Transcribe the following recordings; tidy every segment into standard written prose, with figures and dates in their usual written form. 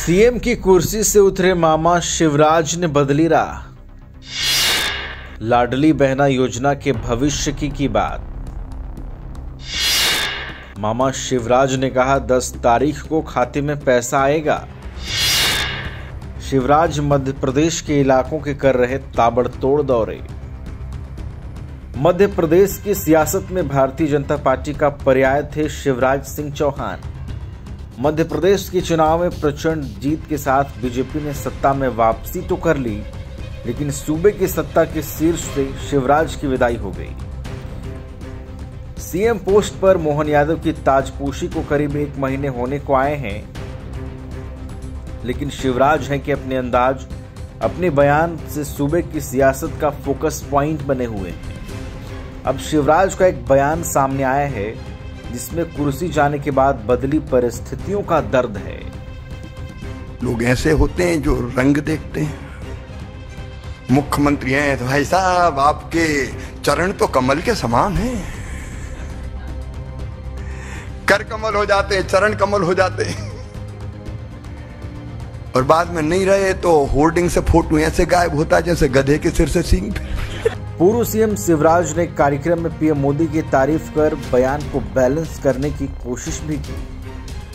CM की कुर्सी से उतरे मामा शिवराज ने बदली राह। लाडली बहना योजना के भविष्य की बात। मामा शिवराज ने कहा 10 तारीख को खाते में पैसा आएगा। शिवराज मध्य प्रदेश के इलाकों के कर रहे ताबड़तोड़ दौरे। मध्य प्रदेश की सियासत में भारतीय जनता पार्टी का पर्याय थे शिवराज सिंह चौहान। मध्य प्रदेश के चुनाव में प्रचंड जीत के साथ बीजेपी ने सत्ता में वापसी तो कर ली, लेकिन सूबे की सत्ता के शीर्ष से शिवराज की विदाई हो गई। सीएम पोस्ट पर मोहन यादव की ताजपोशी को करीब 1 महीने होने को आए हैं, लेकिन शिवराज हैं कि अपने अंदाज, अपने बयान से सूबे की सियासत का फोकस पॉइंट बने हुए हैं। अब शिवराज का एक बयान सामने आया है जिसमें कुर्सी जाने के बाद बदली परिस्थितियों का दर्द है। लोग ऐसे होते हैं जो रंग देखते हैं। मुख्यमंत्री हैं तो भाई साहब आपके चरण तो कमल के समान हैं, कर कमल हो जाते हैं, चरण कमल हो जाते हैं, और बाद में नहीं रहे तो होर्डिंग से फोटो ऐसे गायब होता है जैसे गधे के सिर से सींग। पूर्व सीएम शिवराज ने कार्यक्रम में पीएम मोदी की तारीफ कर बयान को बैलेंस करने की कोशिश भी की।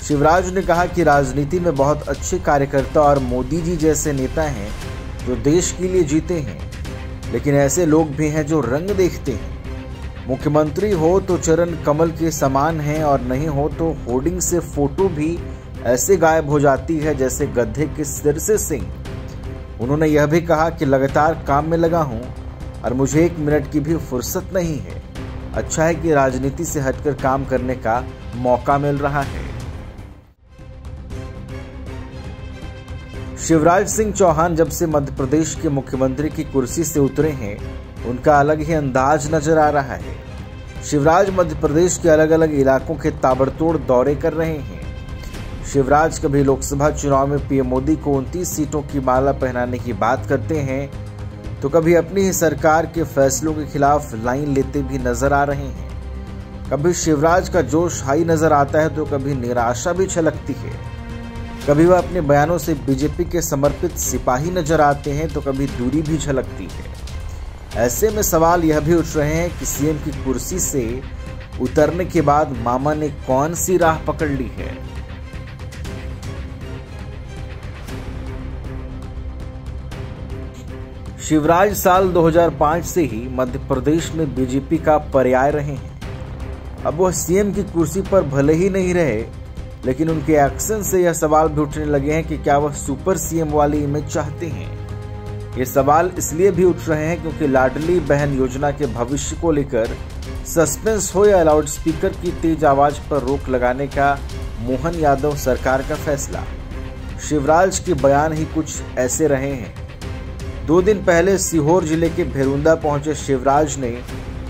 शिवराज ने कहा कि राजनीति में बहुत अच्छे कार्यकर्ता और मोदी जी जैसे नेता हैं जो देश के लिए जीते हैं, लेकिन ऐसे लोग भी हैं जो रंग देखते हैं। मुख्यमंत्री हो तो चरण कमल के समान हैं और नहीं हो तो होर्डिंग से फोटो भी ऐसे गायब हो जाती है जैसे गधे के सिर से सींग। उन्होंने यह भी कहा कि लगातार काम में लगा हूं और मुझे 1 मिनट की भी फुर्सत नहीं है। अच्छा है कि राजनीति से हटकर काम करने का मौका मिल रहा है। शिवराज सिंह चौहान जब से मध्य प्रदेश के मुख्यमंत्री की कुर्सी से उतरे हैं, उनका अलग ही अंदाज नजर आ रहा है। शिवराज मध्य प्रदेश के अलग अलग इलाकों के ताबड़तोड़ दौरे कर रहे हैं। शिवराज कभी लोकसभा चुनाव में पीएम मोदी को 29 सीटों की माला पहनाने की बात करते हैं, तो कभी अपनी ही सरकार के फैसलों के खिलाफ लाइन लेते भी नजर आ रहे हैं। कभी शिवराज का जोश हाई नजर आता है तो कभी निराशा भी छलकती है। कभी वह अपने बयानों से बीजेपी के समर्पित सिपाही नजर आते हैं तो कभी दूरी भी झलकती है। ऐसे में सवाल यह भी उठ रहे हैं कि सीएम की कुर्सी से उतरने के बाद मामा ने कौन सी राह पकड़ ली है। शिवराज साल 2005 से ही मध्य प्रदेश में बीजेपी का पर्याय रहे हैं। अब वह सीएम की कुर्सी पर भले ही नहीं रहे, लेकिन उनके एक्शन से यह सवाल भी उठने लगे हैं कि क्या वह सुपर सीएम वाली इमेज चाहते हैं। ये सवाल इसलिए भी उठ रहे हैं क्योंकि लाडली बहन योजना के भविष्य को लेकर सस्पेंस हो या लाउड स्पीकर की तेज आवाज पर रोक लगाने का मोहन यादव सरकार का फैसला। शिवराज के बयान ही कुछ ऐसे रहे हैं। 2 दिन पहले सीहोर जिले के भेरुंदा पहुंचे शिवराज ने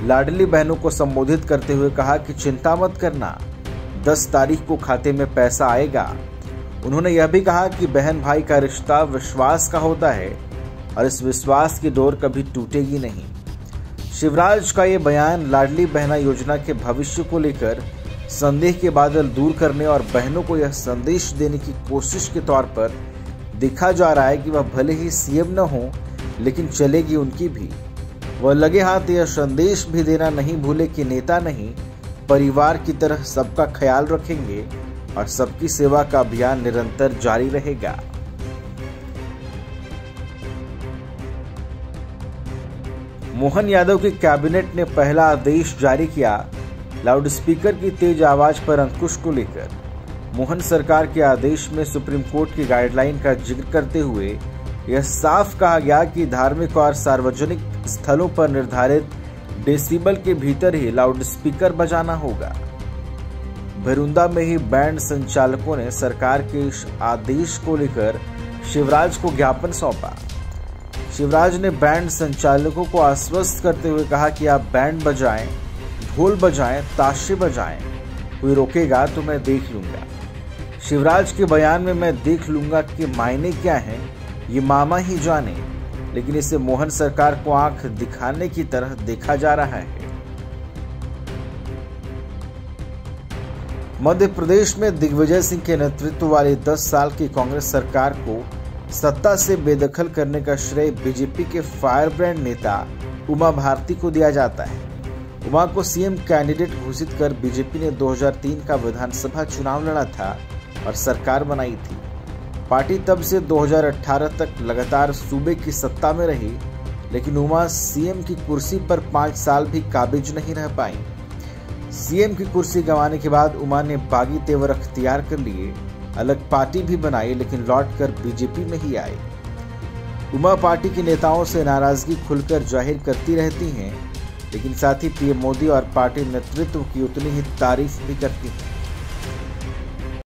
लाडली बहनों को संबोधित करते हुए कहा कि चिंता मत करना, 10 तारीख को खाते में पैसा आएगा। उन्होंने यह भी कहा कि बहन भाई का रिश्ता विश्वास का होता है और इस विश्वास की डोर कभी टूटेगी नहीं। शिवराज का ये बयान लाडली बहना योजना के भविष्य को लेकर संदेह के बादल दूर करने और बहनों को यह संदेश देने की कोशिश के तौर पर देखा जा रहा है कि वह भले ही सीएम न हो, लेकिन चलेगी उनकी भी। वह लगे हाथ यह संदेश भी देना नहीं भूले कि नेता नहीं, परिवार की तरह सबका ख्याल रखेंगे और सबकी सेवा का अभियान निरंतर जारी रहेगा। मोहन यादव की कैबिनेट ने पहला आदेश जारी किया लाउड स्पीकर की तेज आवाज पर अंकुश को लेकर। मोहन सरकार के आदेश में सुप्रीम कोर्ट की गाइडलाइन का जिक्र करते हुए यह साफ कहा गया कि धार्मिक और सार्वजनिक स्थलों पर निर्धारित डेसिबल के भीतर ही लाउड स्पीकर बजाना होगा। भेरुंदा में ही बैंड संचालकों ने सरकार के इस आदेश को लेकर शिवराज को ज्ञापन सौंपा। शिवराज ने बैंड संचालकों को आश्वस्त करते हुए कहा कि आप बैंड बजाएं, ढोल बजाएं, ताशे बजाएं, कोई रोकेगा तो मैं देख लूंगा। शिवराज के बयान में मैं देख लूंगा कि मायने क्या हैं, ये मामा ही जाने, लेकिन इसे मोहन सरकार को आंख दिखाने की तरह देखा जा रहा है। मध्य प्रदेश में दिग्विजय सिंह के नेतृत्व वाली 10 साल की कांग्रेस सरकार को सत्ता से बेदखल करने का श्रेय बीजेपी के फायर ब्रांड नेता उमा भारती को दिया जाता है। उमा को सीएम कैंडिडेट घोषित कर बीजेपी ने 2003 का विधानसभा चुनाव लड़ा था और सरकार बनाई थी। पार्टी तब से 2018 तक लगातार सूबे की सत्ता में रही, लेकिन उमा सीएम की कुर्सी पर 5 साल भी काबिज नहीं रह पाई। सीएम की कुर्सी गंवाने के बाद उमा ने बागी तेवर अख्तियार कर लिए, अलग पार्टी भी बनाई, लेकिन लौटकर बीजेपी में ही आई। उमा पार्टी के नेताओं से नाराजगी खुलकर जाहिर करती रहती हैं, लेकिन साथ ही पीएम मोदी और पार्टी नेतृत्व की उतनी ही तारीफ भी करती हैं।